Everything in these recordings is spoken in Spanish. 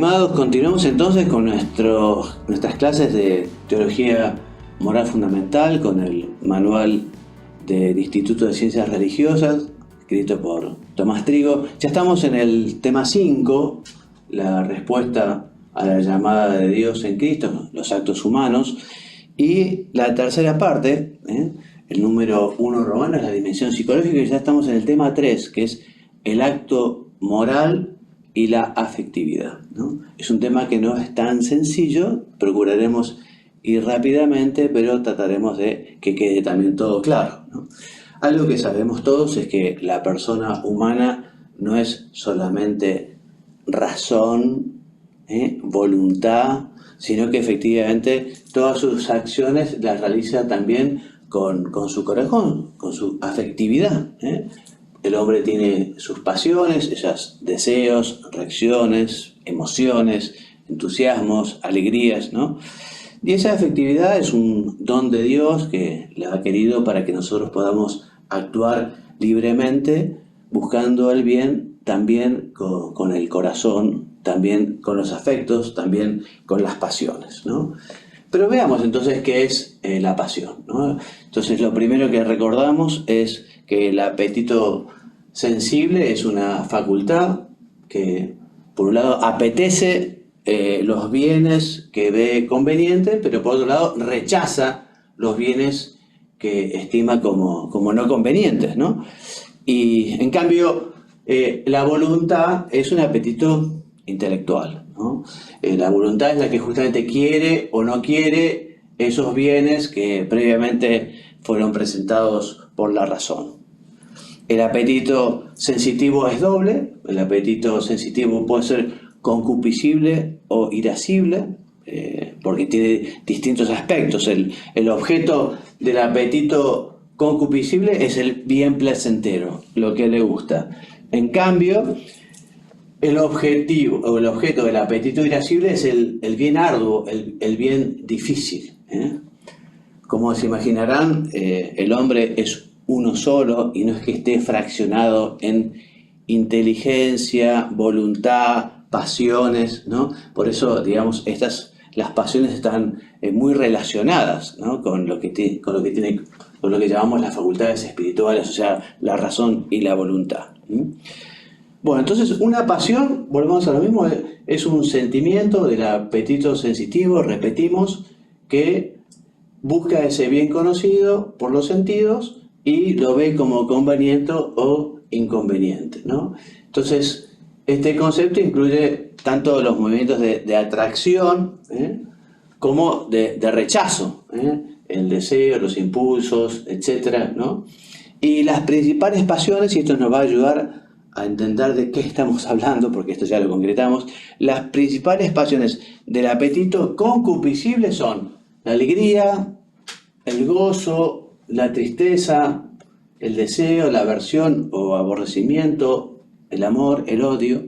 Estimados, continuamos entonces con nuestras clases de Teología Moral Fundamental con el manual del Instituto de Ciencias Religiosas, escrito por Tomás Trigo. Ya estamos en el tema 5, la respuesta a la llamada de Dios en Cristo, los actos humanos, y la tercera parte, el número 1 romano, es la dimensión psicológica, y ya estamos en el tema 3, que es el acto moral y la afectividad, ¿no? Es un tema que no es tan sencillo, procuraremos ir rápidamente, pero trataremos de que quede también todo claro, ¿no? Algo que sabemos todos es que la persona humana no es solamente razón, voluntad, sino que efectivamente todas sus acciones las realiza también con su corazón, con su afectividad, El hombre tiene sus pasiones, esos deseos, reacciones, emociones, entusiasmos, alegrías, ¿no? Y esa afectividad es un don de Dios que le ha querido para que nosotros podamos actuar libremente, buscando el bien también con el corazón, también con los afectos, también con las pasiones, ¿no? Pero veamos entonces qué es la pasión, ¿no? Entonces lo primero que recordamos es que el apetito sensible es una facultad que, por un lado, apetece los bienes que ve conveniente, pero por otro lado rechaza los bienes que estima como no convenientes, ¿no? Y en cambio, la voluntad es un apetito intelectual, ¿no? La voluntad es la que justamente quiere o no quiere esos bienes que previamente fueron presentados por la razón. El apetito sensitivo es doble. El apetito sensitivo puede ser concupiscible o irascible, porque tiene distintos aspectos. El objeto del apetito concupiscible es el bien placentero, lo que le gusta. En cambio, el objeto del apetito irascible es el bien arduo, el bien difícil. Como se imaginarán, el hombre es uno solo y no es que esté fraccionado en inteligencia, voluntad, pasiones, ¿no? Por eso, digamos, las pasiones están muy relacionadas, ¿no? con lo que llamamos las facultades espirituales, o sea, la razón y la voluntad. Bueno, entonces una pasión, volvemos a lo mismo, es un sentimiento del apetito sensitivo, repetimos, que busca ese bien conocido por los sentidos y lo ve como conveniente o inconveniente, ¿no? Entonces, este concepto incluye tanto los movimientos de atracción como de rechazo, el deseo, los impulsos, etcétera, ¿no? Y las principales pasiones, y esto nos va a ayudar a entender de qué estamos hablando, porque esto ya lo concretamos, las principales pasiones del apetito concupiscible son la alegría, el gozo, la tristeza, el deseo, la aversión o aborrecimiento, el amor, el odio.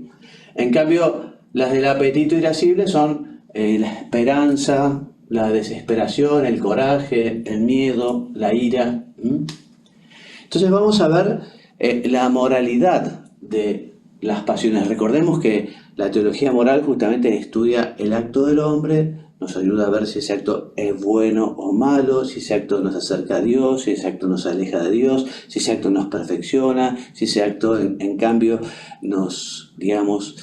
En cambio, las del apetito irascible son la esperanza, la desesperación, el coraje, el miedo, la ira. Entonces vamos a ver la moralidad de las pasiones. Recordemos que la teología moral justamente estudia el acto del hombre, nos ayuda a ver si ese acto es bueno o malo, si ese acto nos acerca a Dios, si ese acto nos aleja de Dios, si ese acto nos perfecciona, si ese acto en cambio nos, digamos,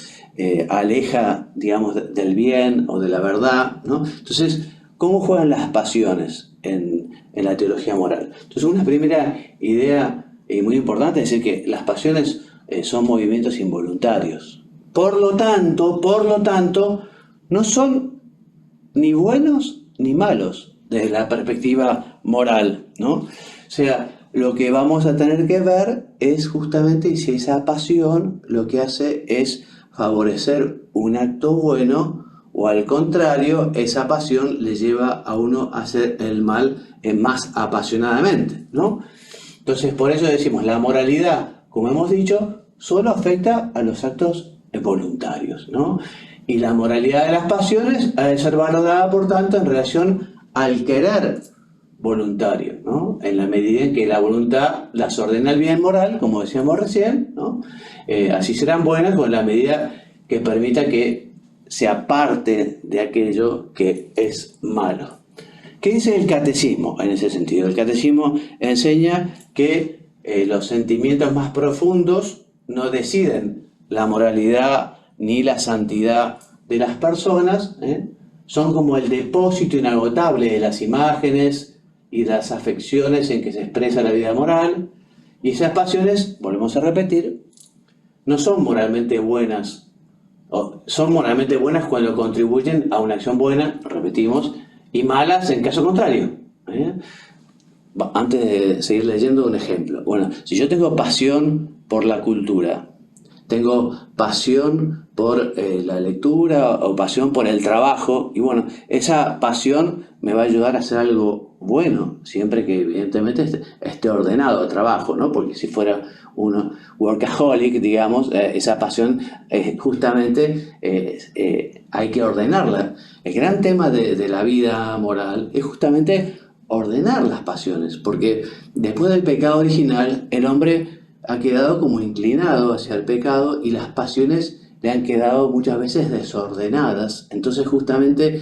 aleja, digamos, del bien o de la verdad, ¿no? Entonces, ¿cómo juegan las pasiones en la teología moral? Entonces, una primera idea muy importante es decir que las pasiones son movimientos involuntarios. Por lo tanto, no son ni buenos ni malos desde la perspectiva moral, ¿no? O sea, lo que vamos a tener que ver es justamente si esa pasión lo que hace es favorecer un acto bueno o al contrario, esa pasión le lleva a uno a hacer el mal más apasionadamente, ¿no? Entonces, por eso decimos, la moralidad, como hemos dicho, solo afecta a los actos voluntarios, ¿no? Y la moralidad de las pasiones ha de ser valorada, por tanto, en relación al querer voluntario, ¿no? En la medida en que la voluntad las ordena el bien moral, como decíamos recién, ¿no? Así serán buenas con la medida que permita que se aparte de aquello que es malo. ¿Qué dice el catecismo en ese sentido? El catecismo enseña que los sentimientos más profundos no deciden la moralidad ni la santidad de las personas, son como el depósito inagotable de las imágenes y de las afecciones en que se expresa la vida moral, y esas pasiones, volvemos a repetir, no son moralmente buenas, o son moralmente buenas cuando contribuyen a una acción buena, repetimos, y malas en caso contrario. Antes de seguir leyendo, un ejemplo. Bueno, si yo tengo pasión por la cultura, tengo pasión por la lectura o pasión por el trabajo, y bueno, esa pasión me va a ayudar a hacer algo bueno, siempre que evidentemente esté ordenado el trabajo, ¿no? Porque si fuera uno workaholic, digamos, esa pasión justamente hay que ordenarla. El gran tema de la vida moral es justamente ordenar las pasiones, porque después del pecado original el hombre ha quedado como inclinado hacia el pecado y las pasiones le han quedado muchas veces desordenadas. Entonces justamente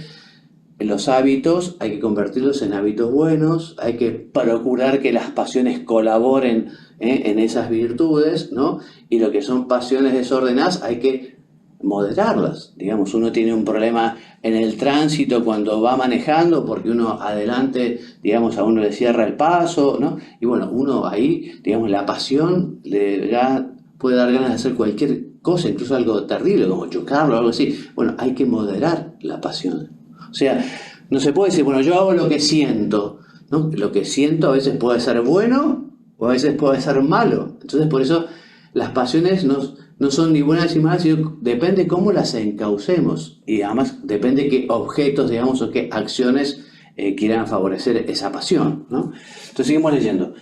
los hábitos hay que convertirlos en hábitos buenos, hay que procurar que las pasiones colaboren en esas virtudes, ¿no? Y lo que son pasiones desordenadas hay que moderarlas. Digamos, uno tiene un problema en el tránsito cuando va manejando porque uno adelante, digamos, a uno le cierra el paso, ¿no? Y bueno, uno ahí, digamos, la pasión le ya puede dar ganas de hacer cualquier cosa, incluso algo terrible como chocarlo o algo así. Bueno, hay que moderar la pasión. O sea, no se puede decir, bueno, yo hago lo que siento, ¿no? Lo que siento a veces puede ser bueno o a veces puede ser malo. Entonces, por eso las pasiones no son ni buenas ni malas, sino depende cómo las encaucemos. Y además depende qué objetos, digamos, o qué acciones quieran favorecer esa pasión, ¿no? Entonces, seguimos leyendo.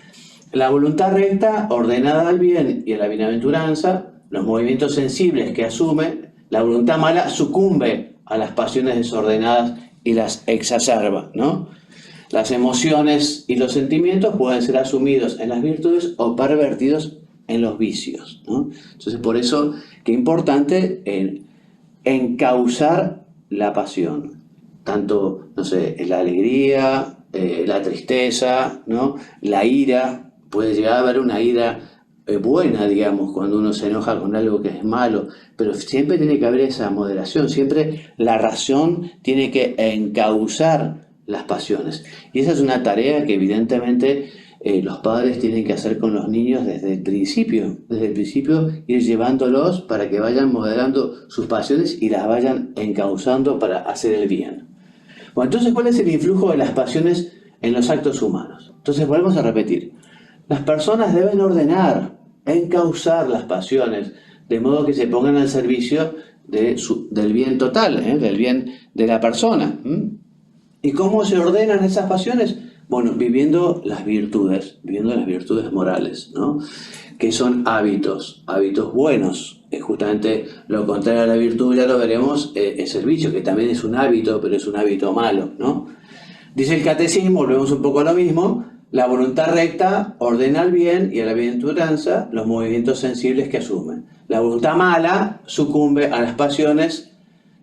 La voluntad recta, ordenada al bien y a la bienaventuranza, los movimientos sensibles que asume, la voluntad mala sucumbe a las pasiones desordenadas y las exacerba, ¿no? Las emociones y los sentimientos pueden ser asumidos en las virtudes o pervertidos en los vicios, ¿no? Entonces, por eso, qué importante encauzar la pasión, tanto, no sé, la alegría, la tristeza, ¿no? La ira, puede llegar a haber una ira buena, digamos, cuando uno se enoja con algo que es malo, pero siempre tiene que haber esa moderación, siempre la razón tiene que encauzar las pasiones. Y esa es una tarea que evidentemente los padres tienen que hacer con los niños desde el principio, ir llevándolos para que vayan moderando sus pasiones y las vayan encauzando para hacer el bien. Bueno, entonces, ¿cuál es el influjo de las pasiones en los actos humanos? Entonces, volvemos a repetir. Las personas deben ordenar, encauzar las pasiones, de modo que se pongan al servicio del bien total, del bien de la persona. ¿Y cómo se ordenan esas pasiones? Bueno, viviendo las virtudes morales, ¿no? Que son hábitos buenos. Justamente lo contrario a la virtud, ya lo veremos, es el vicio, que también es un hábito, pero es un hábito malo, ¿no? Dice el catecismo, volvemos un poco a lo mismo, la voluntad recta ordena al bien y a la bienaventuranza los movimientos sensibles que asumen. La voluntad mala sucumbe a las pasiones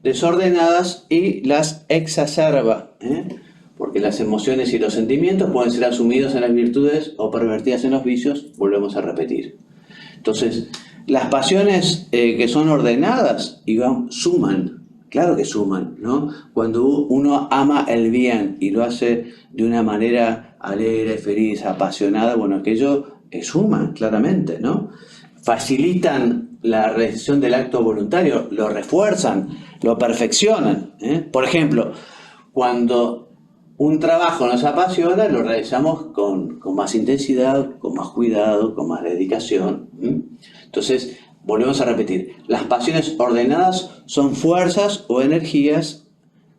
desordenadas y las exacerba, porque las emociones y los sentimientos pueden ser asumidos en las virtudes o pervertidas en los vicios, volvemos a repetir. Entonces, las pasiones que son ordenadas, digamos, suman, claro que suman, ¿no? Cuando uno ama el bien y lo hace de una manera alegre, feliz, apasionada, bueno, aquello suma, claramente, ¿no? Facilitan la realización del acto voluntario, lo refuerzan, lo perfeccionan. Por ejemplo, cuando un trabajo nos apasiona, lo realizamos con más intensidad, con más cuidado, con más dedicación. Entonces, volvemos a repetir, las pasiones ordenadas son fuerzas o energías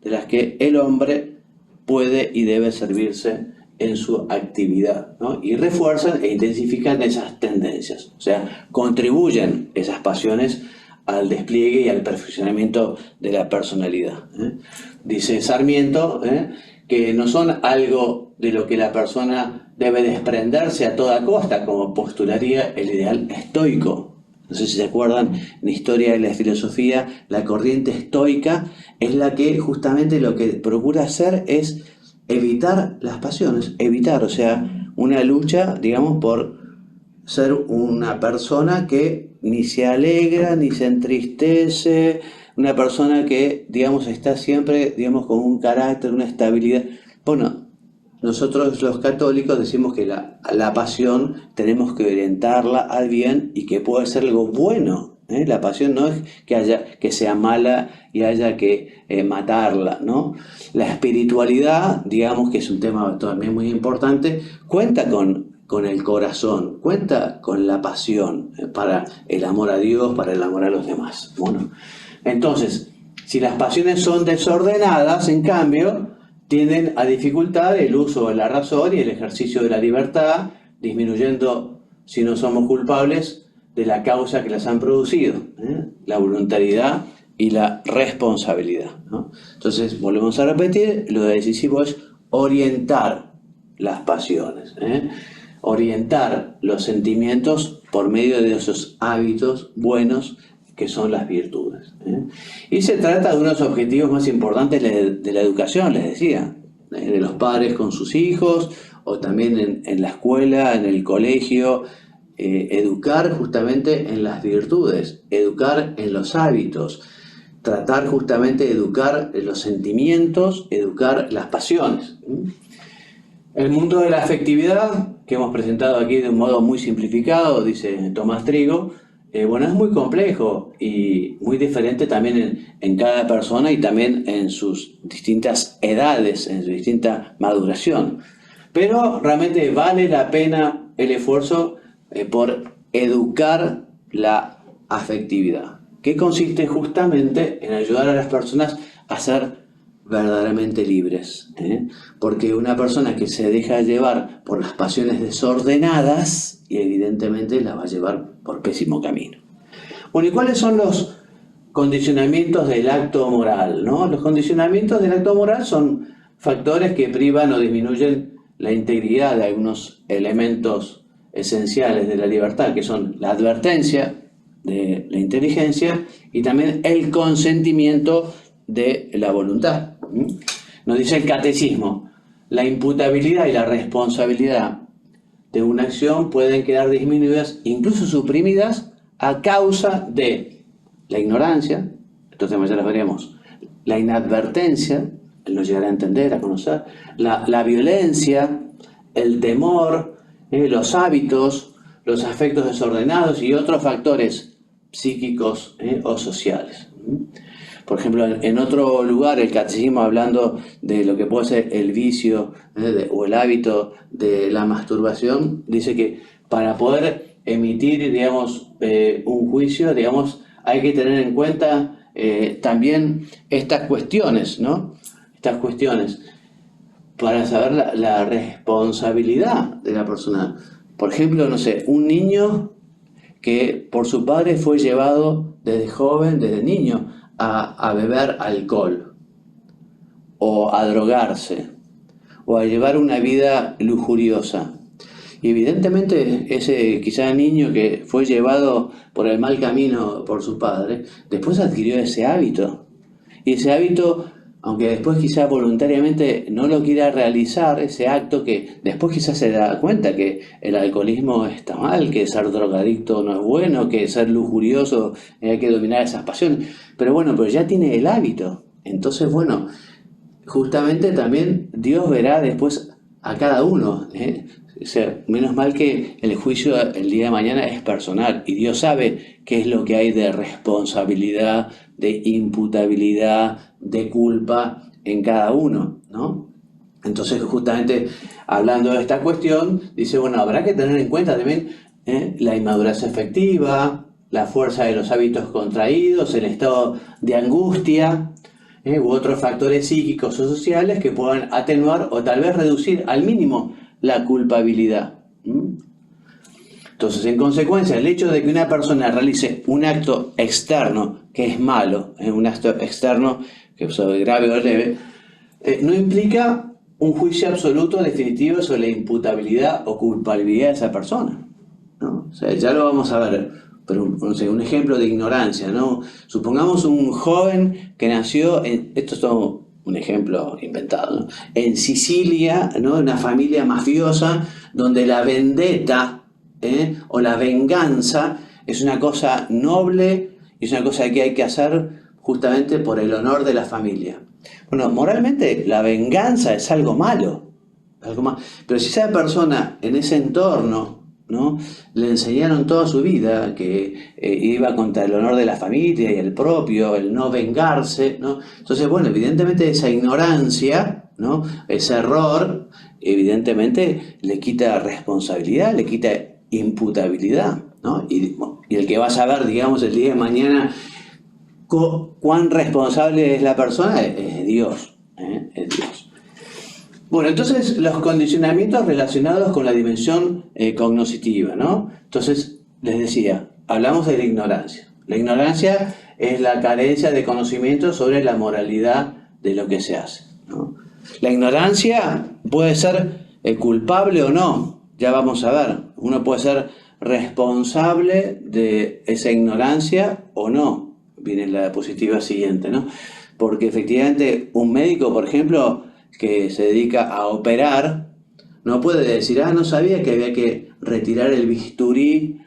de las que el hombre puede y debe servirse en su actividad, ¿no? Y refuerzan e intensifican esas tendencias, o sea, contribuyen esas pasiones al despliegue y al perfeccionamiento de la personalidad. Dice Sarmiento que no son algo de lo que la persona debe desprenderse a toda costa, como postularía el ideal estoico. No sé si se acuerdan, en la historia de la filosofía, la corriente estoica es la que justamente lo que procura hacer es evitar las pasiones, evitar, o sea, una lucha, digamos, por ser una persona que ni se alegra, ni se entristece, una persona que, digamos, está siempre, digamos, con un carácter, una estabilidad. Bueno, nosotros los católicos decimos que la pasión tenemos que orientarla al bien y que puede ser algo bueno. ¿Eh? La pasión no es que sea mala y haya que matarla, ¿no? La espiritualidad, digamos que es un tema también muy importante, cuenta con el corazón, cuenta con la pasión para el amor a Dios, para el amor a los demás. Bueno, entonces, si las pasiones son desordenadas, en cambio, tienden a dificultar el uso de la razón y el ejercicio de la libertad, disminuyendo, si no somos culpables, de la causa que las han producido, la voluntariedad y la responsabilidad, ¿no? Entonces, volvemos a repetir, lo decisivo es orientar las pasiones, orientar los sentimientos por medio de esos hábitos buenos que son las virtudes. Y se trata de unos objetivos más importantes de la educación, les decía, de los padres con sus hijos, o también en la escuela, en el colegio, educar justamente en las virtudes, educar en los hábitos, tratar justamente de educar los sentimientos, educar las pasiones. El mundo de la afectividad, que hemos presentado aquí de un modo muy simplificado, dice Tomás Trigo, bueno, es muy complejo y muy diferente también en cada persona y también en sus distintas edades, en su distinta maduración. Pero realmente vale la pena el esfuerzo por educar la afectividad, que consiste justamente en ayudar a las personas a ser verdaderamente libres, porque una persona que se deja llevar por las pasiones desordenadas, y evidentemente la va a llevar por pésimo camino. Bueno, ¿y cuáles son los condicionamientos del acto moral, ¿no? Los condicionamientos del acto moral son factores que privan o disminuyen la integridad de algunos elementos esenciales de la libertad, que son la advertencia de la inteligencia y también el consentimiento de la voluntad. Nos dice el catecismo, la imputabilidad y la responsabilidad de una acción pueden quedar disminuidas, incluso suprimidas, a causa de la ignorancia, estos temas ya los veremos, la inadvertencia, el no llegar a entender, a conocer, la violencia, el temor, los hábitos, los afectos desordenados y otros factores psíquicos o sociales. Por ejemplo, en otro lugar, el catecismo, hablando de lo que puede ser el vicio o el hábito de la masturbación, dice que para poder emitir, digamos, un juicio, digamos, hay que tener en cuenta también estas cuestiones, ¿no? Estas cuestiones para saber la responsabilidad de la persona. Por ejemplo, no sé, un niño que por su padre fue llevado desde joven, desde niño, a beber alcohol, o a drogarse, o a llevar una vida lujuriosa. Y evidentemente ese quizá niño que fue llevado por el mal camino por su padre, después adquirió ese hábito. Y ese hábito, aunque después quizá voluntariamente no lo quiera realizar, ese acto que después quizás se da cuenta que el alcoholismo está mal, que ser drogadicto no es bueno, que ser lujurioso hay que dominar esas pasiones. Pero bueno, pero ya tiene el hábito. Entonces, bueno, justamente también Dios verá después a cada uno. O sea, menos mal que el juicio el día de mañana es personal y Dios sabe qué es lo que hay de responsabilidad, de imputabilidad, de culpa en cada uno, ¿no? Entonces, justamente hablando de esta cuestión, dice, bueno, habrá que tener en cuenta también la inmadurez afectiva, la fuerza de los hábitos contraídos, el estado de angustia, u otros factores psíquicos o sociales que puedan atenuar o tal vez reducir al mínimo la culpabilidad. Entonces, en consecuencia, el hecho de que una persona realice un acto externo que es malo, un acto externo que es grave o leve, no implica un juicio absoluto definitivo sobre la imputabilidad o culpabilidad de esa persona, ¿no? O sea, ya lo vamos a ver pero no sé, un ejemplo de ignorancia, ¿no? Supongamos un joven que nació, esto es todo un ejemplo inventado, ¿no? En Sicilia, ¿no? Una familia mafiosa donde la vendetta, o la venganza es una cosa noble y es una cosa que hay que hacer justamente por el honor de la familia. Bueno, moralmente la venganza es algo malo, pero si esa persona en ese entorno, ¿no? Le enseñaron toda su vida que iba contra el honor de la familia y el propio, el no vengarse, ¿no? Entonces, bueno, evidentemente esa ignorancia, ¿no? Ese error, evidentemente le quita responsabilidad, le quita imputabilidad, ¿no? Y el que va a saber, digamos, el día de mañana cuán responsable es la persona es Dios, es Dios. Bueno, entonces los condicionamientos relacionados con la dimensión cognoscitiva, ¿no? Entonces, les decía, hablamos de la ignorancia. La ignorancia es la carencia de conocimiento sobre la moralidad de lo que se hace, ¿no? La ignorancia puede ser culpable o no, ya vamos a ver. Uno puede ser responsable de esa ignorancia o no, viene la diapositiva siguiente, ¿no? Porque efectivamente un médico, por ejemplo, que se dedica a operar, no puede decir, no sabía que había que retirar el bisturí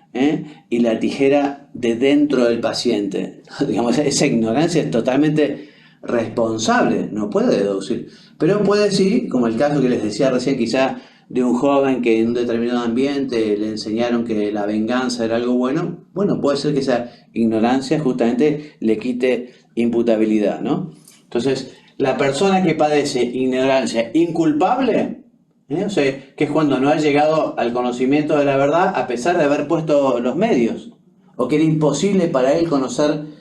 y la tijera de dentro del paciente. Digamos, esa ignorancia es totalmente responsable, no puede deducir. Pero puede decir, como el caso que les decía recién, quizá de un joven que en un determinado ambiente le enseñaron que la venganza era algo bueno, bueno, puede ser que esa ignorancia justamente le quite imputabilidad, ¿no? Entonces, la persona que padece ignorancia inculpable, o sea, que es cuando no ha llegado al conocimiento de la verdad a pesar de haber puesto los medios, o que era imposible para él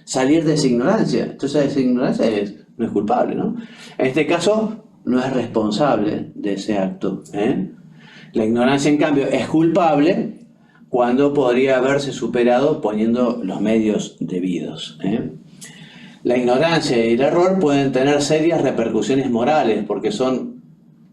salir de esa ignorancia. Entonces esa ignorancia no es culpable, ¿no? En este caso, no es responsable de ese acto, La ignorancia, en cambio, es culpable cuando podría haberse superado poniendo los medios debidos, La ignorancia y el error pueden tener serias repercusiones morales porque son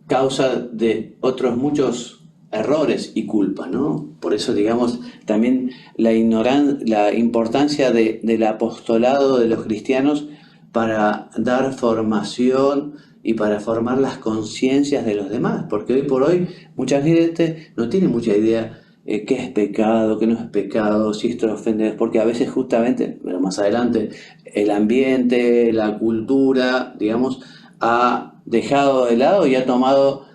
causa de otros muchos errores y culpas, ¿no? Por eso, digamos, también la importancia del apostolado de los cristianos para dar formación y para formar las conciencias de los demás, porque hoy por hoy mucha gente no tiene mucha idea qué es pecado, qué no es pecado, si esto ofende, porque a veces justamente, pero más adelante, el ambiente, la cultura, digamos, ha dejado de lado y ha tomado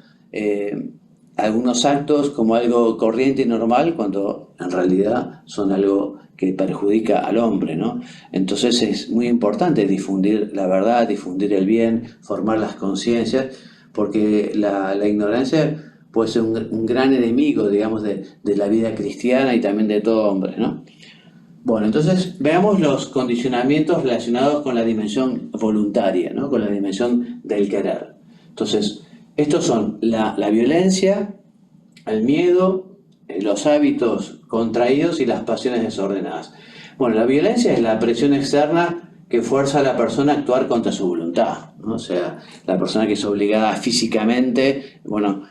algunos actos como algo corriente y normal cuando en realidad son algo que perjudica al hombre, ¿no? Entonces es muy importante difundir la verdad, difundir el bien, formar las conciencias, porque la ignorancia puede ser un gran enemigo, digamos, de la vida cristiana y también de todo hombre, ¿no? Bueno, entonces veamos los condicionamientos relacionados con la dimensión voluntaria, ¿no? Con la dimensión del querer. Entonces, estos son la violencia, el miedo, los hábitos contraídos y las pasiones desordenadas. Bueno, la violencia es la presión externa que fuerza a la persona a actuar contra su voluntad, ¿no? O sea, la persona que es obligada físicamente, bueno,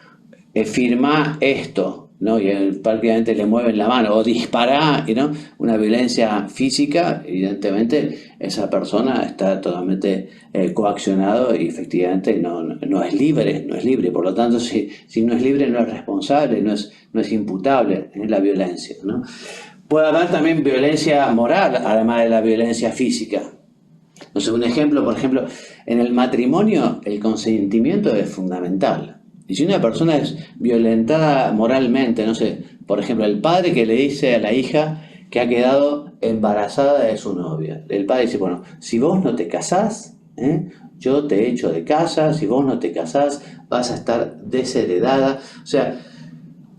firma esto, ¿no? Y prácticamente le mueven la mano, o dispara, ¿no? Una violencia física, evidentemente esa persona está totalmente coaccionado y efectivamente no es libre, por lo tanto si no es libre no es responsable, no es imputable en la violencia, ¿no? Puede haber también violencia moral, además de la violencia física. No sé, un ejemplo, por ejemplo, en el matrimonio el consentimiento es fundamental. Y si una persona es violentada moralmente, no sé, por ejemplo, el padre que le dice a la hija que ha quedado embarazada de su novia. El padre dice, bueno, si vos no te casás, yo te echo de casa, si vos no te casás, vas a estar desheredada. O sea,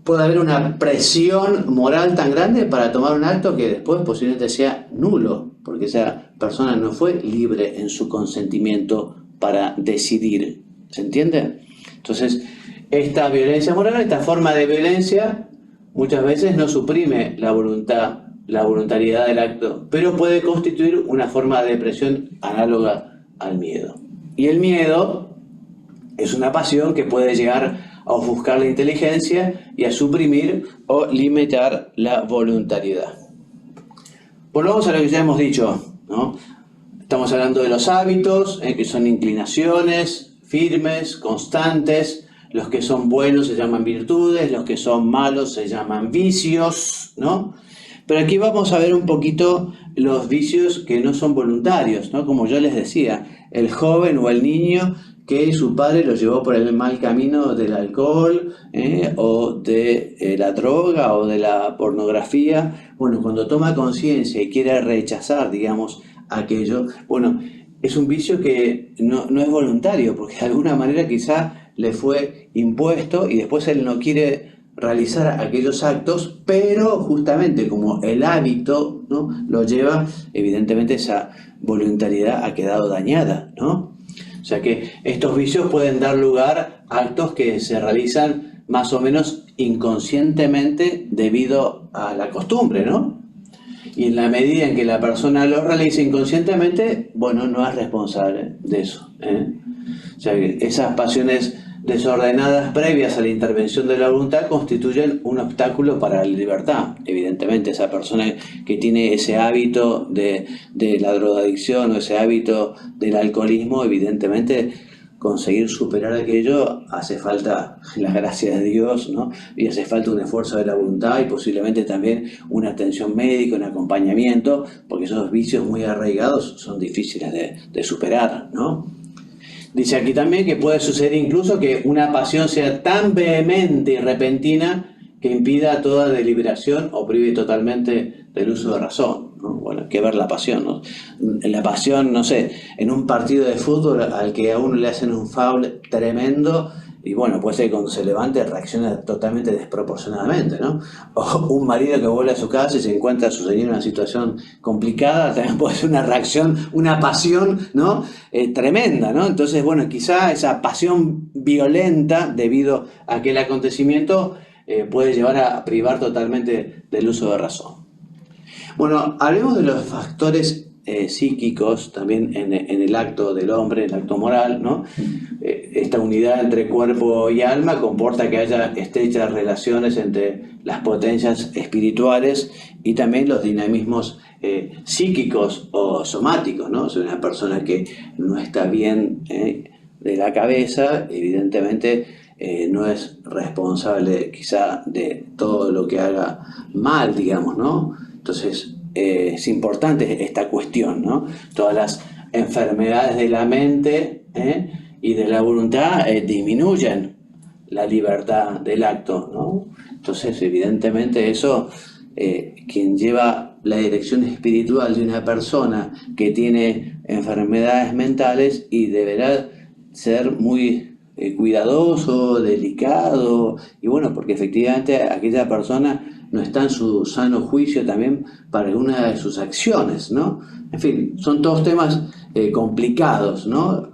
puede haber una presión moral tan grande para tomar un acto que después posiblemente sea nulo, porque esa persona no fue libre en su consentimiento para decidir. ¿Se entiende? Entonces, esta violencia moral, esta forma de violencia, muchas veces no suprime la voluntariedad del acto, pero puede constituir una forma de presión análoga al miedo. Y el miedo es una pasión que puede llegar a ofuscar la inteligencia y a suprimir o limitar la voluntariedad. Volvamos a lo que ya hemos dicho, ¿no? Estamos hablando de los hábitos, que son inclinaciones firmes, constantes. Los que son buenos se llaman virtudes, los que son malos se llaman vicios, ¿no? Pero aquí vamos a ver un poquito los vicios que no son voluntarios, ¿no? Como yo les decía, el joven o el niño que su padre lo llevó por el mal camino del alcohol, o de la droga o de la pornografía. Bueno, cuando toma conciencia y quiere rechazar, digamos, aquello, bueno, es un vicio que no es voluntario, porque de alguna manera quizá le fue impuesto y después él no quiere realizar aquellos actos, pero justamente como el hábito, ¿no?, lo lleva, evidentemente esa voluntariedad ha quedado dañada, ¿no? O sea que estos vicios pueden dar lugar a actos que se realizan más o menos inconscientemente debido a la costumbre, ¿no? Y en la medida en que la persona lo realiza inconscientemente, bueno, no es responsable de eso, ¿eh? O sea que esas pasiones desordenadas previas a la intervención de la voluntad constituyen un obstáculo para la libertad. Evidentemente, esa persona que tiene ese hábito de la drogadicción o ese hábito del alcoholismo, evidentemente conseguir superar aquello hace falta la gracia de Dios, ¿no? Y hace falta un esfuerzo de la voluntad y posiblemente también una atención médica, un acompañamiento, porque esos vicios muy arraigados son difíciles de superar, ¿no? Dice aquí también que puede suceder incluso que una pasión sea tan vehemente y repentina que impida toda deliberación o prive totalmente del uso de razón, ¿no? Bueno, hay que ver la pasión, ¿no? La pasión, no sé, en un partido de fútbol al que a uno le hacen un foul tremendo y bueno, puede ser que cuando se levante reacciona totalmente desproporcionadamente, ¿no? O un marido que vuelve a su casa y se encuentra a su señora en una situación complicada, también puede ser una reacción, una pasión, ¿no? Tremenda, ¿no? Entonces, bueno, quizá esa pasión violenta debido a aquel acontecimiento puede llevar a privar totalmente del uso de razón. Bueno, hablemos de los factores psíquicos también en el acto del hombre, en el acto moral, ¿no? Esta unidad entre cuerpo y alma comporta que haya estrechas relaciones entre las potencias espirituales y también los dinamismos psíquicos o somáticos, ¿no? O sea, una persona que no está bien de la cabeza, evidentemente no es responsable quizá de todo lo que haga mal, digamos, ¿no? Entonces, es importante esta cuestión, ¿no? Todas las enfermedades de la mente y de la voluntad disminuyen la libertad del acto, ¿no? Entonces, evidentemente eso, quien lleva la dirección espiritual de una persona que tiene enfermedades mentales y deberá ser muy cuidadoso, delicado, y bueno, porque efectivamente aquella persona no está en su sano juicio también para alguna de sus acciones, ¿no? En fin, son todos temas complicados, ¿no?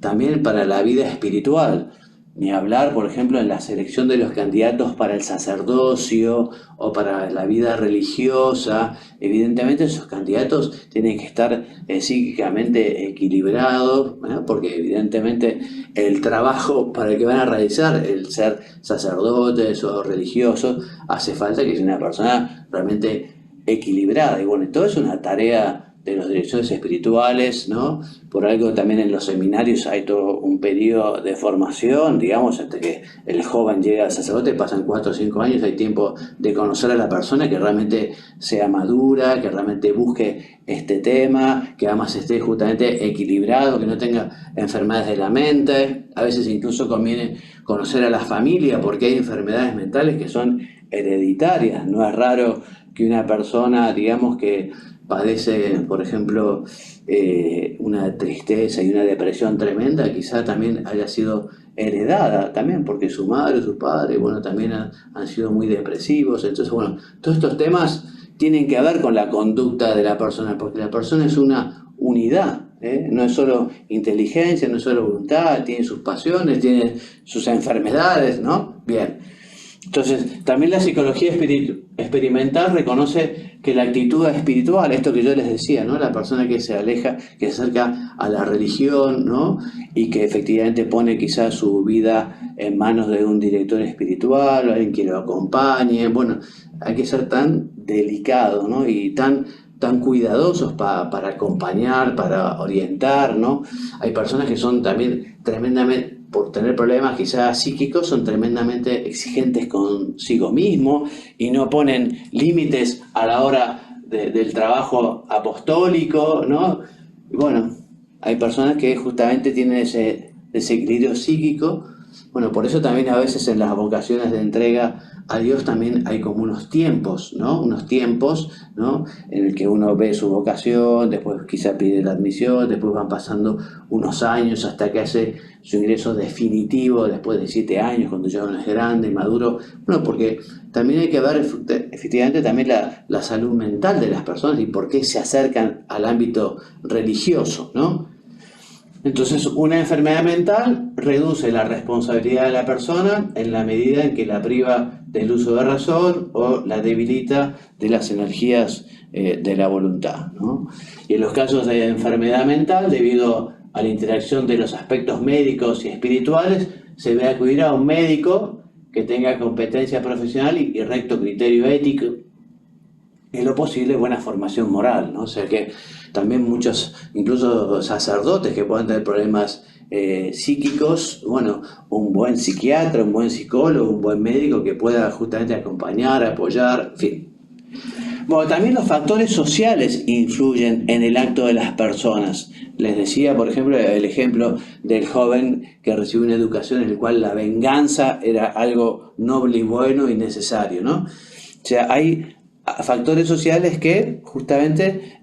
También para la vida espiritual. Ni hablar, por ejemplo, en la selección de los candidatos para el sacerdocio o para la vida religiosa. Evidentemente esos candidatos tienen que estar psíquicamente equilibrados, ¿no? Porque evidentemente el trabajo para el que van a realizar, el ser sacerdotes o religiosos, hace falta que sea una persona realmente equilibrada. Y bueno, todo es una tarea de las direcciones espirituales, ¿no? Por algo también en los seminarios hay todo un periodo de formación, digamos, hasta que el joven llega al sacerdote, pasan 4 o 5 años, hay tiempo de conocer a la persona que realmente sea madura, que realmente busque este tema, que además esté justamente equilibrado, que no tenga enfermedades de la mente. A veces incluso conviene conocer a la familia porque hay enfermedades mentales que son hereditarias. No es raro que una persona, digamos, que padece, por ejemplo, una tristeza y una depresión tremenda, quizá también haya sido heredada también, porque su madre o su padre, bueno, también han sido muy depresivos. Entonces, bueno, todos estos temas tienen que ver con la conducta de la persona, porque la persona es una unidad, no es solo inteligencia, no es solo voluntad, tiene sus pasiones, tiene sus enfermedades, ¿no? Bien. Entonces, también la psicología experimental reconoce que la actitud espiritual, esto que yo les decía, ¿no? La persona que se aleja, que se acerca a la religión, ¿no? Y que efectivamente pone quizás su vida en manos de un director espiritual, o alguien que lo acompañe. Bueno, hay que ser tan delicado, ¿no? Y tan cuidadosos para acompañar, para orientar, ¿no? Hay personas que son también tremendamente, por tener problemas quizás psíquicos, son tremendamente exigentes consigo mismo y no ponen límites a la hora del trabajo apostólico, ¿no? Y bueno, hay personas que justamente tienen ese desequilibrio psíquico. Bueno, por eso también a veces en las vocaciones de entrega a Dios también hay como unos tiempos, ¿no? Unos tiempos, ¿no? En el que uno ve su vocación, después quizá pide la admisión, después van pasando unos años hasta que hace su ingreso definitivo después de 7 años, cuando ya uno es grande y maduro. Bueno, porque también hay que ver efectivamente también la salud mental de las personas y por qué se acercan al ámbito religioso, ¿no? Entonces, una enfermedad mental reduce la responsabilidad de la persona en la medida en que la priva del uso de razón o la debilita de las energías de la voluntad, ¿no? Y en los casos de enfermedad mental, debido a la interacción de los aspectos médicos y espirituales, se debe acudir a un médico que tenga competencia profesional y recto criterio ético, en lo posible buena formación moral, ¿no? O sea que también muchos, incluso sacerdotes que puedan tener problemas psíquicos, bueno, un buen psiquiatra, un buen psicólogo, un buen médico que pueda justamente acompañar, apoyar, en fin. Bueno, también los factores sociales influyen en el acto de las personas. Les decía, por ejemplo, el ejemplo del joven que recibió una educación en la cual la venganza era algo noble y bueno y necesario, ¿no? O sea, hay factores sociales que justamente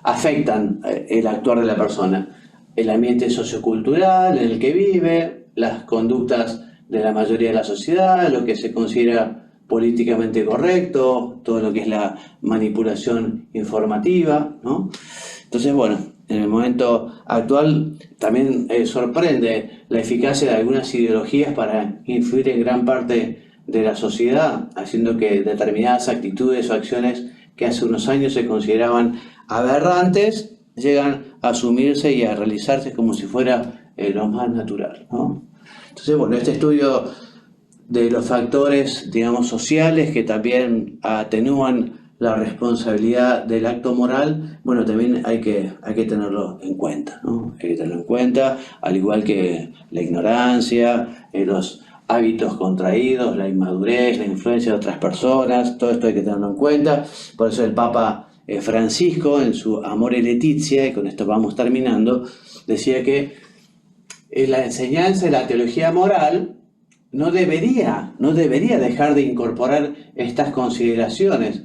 afectan el actuar de la persona. El ambiente sociocultural en el que vive, las conductas de la mayoría de la sociedad, lo que se considera políticamente correcto, todo lo que es la manipulación informativa, ¿no? Entonces, bueno, en el momento actual también sorprende la eficacia de algunas ideologías para influir en gran parte de la sociedad, haciendo que determinadas actitudes o acciones que hace unos años se consideraban aberrantes, llegan a asumirse y a realizarse como si fuera lo más natural, ¿no? Entonces, bueno, este estudio de los factores, digamos, sociales que también atenúan la responsabilidad del acto moral, bueno, también hay que tenerlo en cuenta, ¿no? Hay que tenerlo en cuenta, al igual que la ignorancia, los hábitos contraídos, la inmadurez, la influencia de otras personas, todo esto hay que tenerlo en cuenta. Por eso el Papa Francisco, en su Amore Laetitia, y con esto vamos terminando, decía que la enseñanza de la teología moral no debería dejar de incorporar estas consideraciones,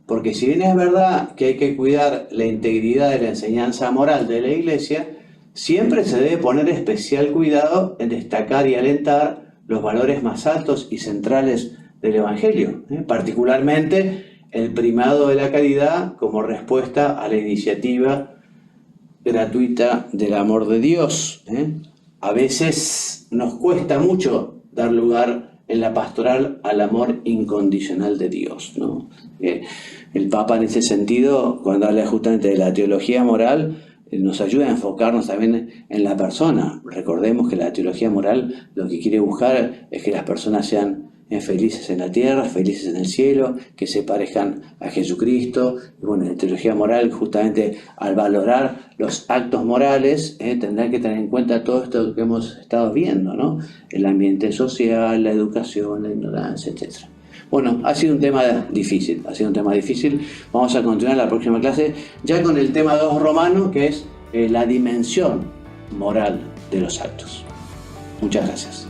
porque si bien es verdad que hay que cuidar la integridad de la enseñanza moral de la Iglesia, siempre se debe poner especial cuidado en destacar y alentar los valores más altos y centrales del Evangelio, particularmente el primado de la caridad como respuesta a la iniciativa gratuita del amor de Dios. A veces nos cuesta mucho dar lugar en la pastoral al amor incondicional de Dios, ¿no? El Papa en ese sentido, cuando habla justamente de la teología moral, nos ayuda a enfocarnos también en la persona. Recordemos que la teología moral lo que quiere buscar es que las personas sean felices en la tierra, felices en el cielo, que se parezcan a Jesucristo. Y bueno, la teología moral, justamente al valorar los actos morales, tendrá que tener en cuenta todo esto que hemos estado viendo, ¿no? El ambiente social, la educación, la ignorancia, etc. Bueno, ha sido un tema difícil, Vamos a continuar la próxima clase ya con el tema 2 romano, que es la dimensión moral de los actos. Muchas gracias.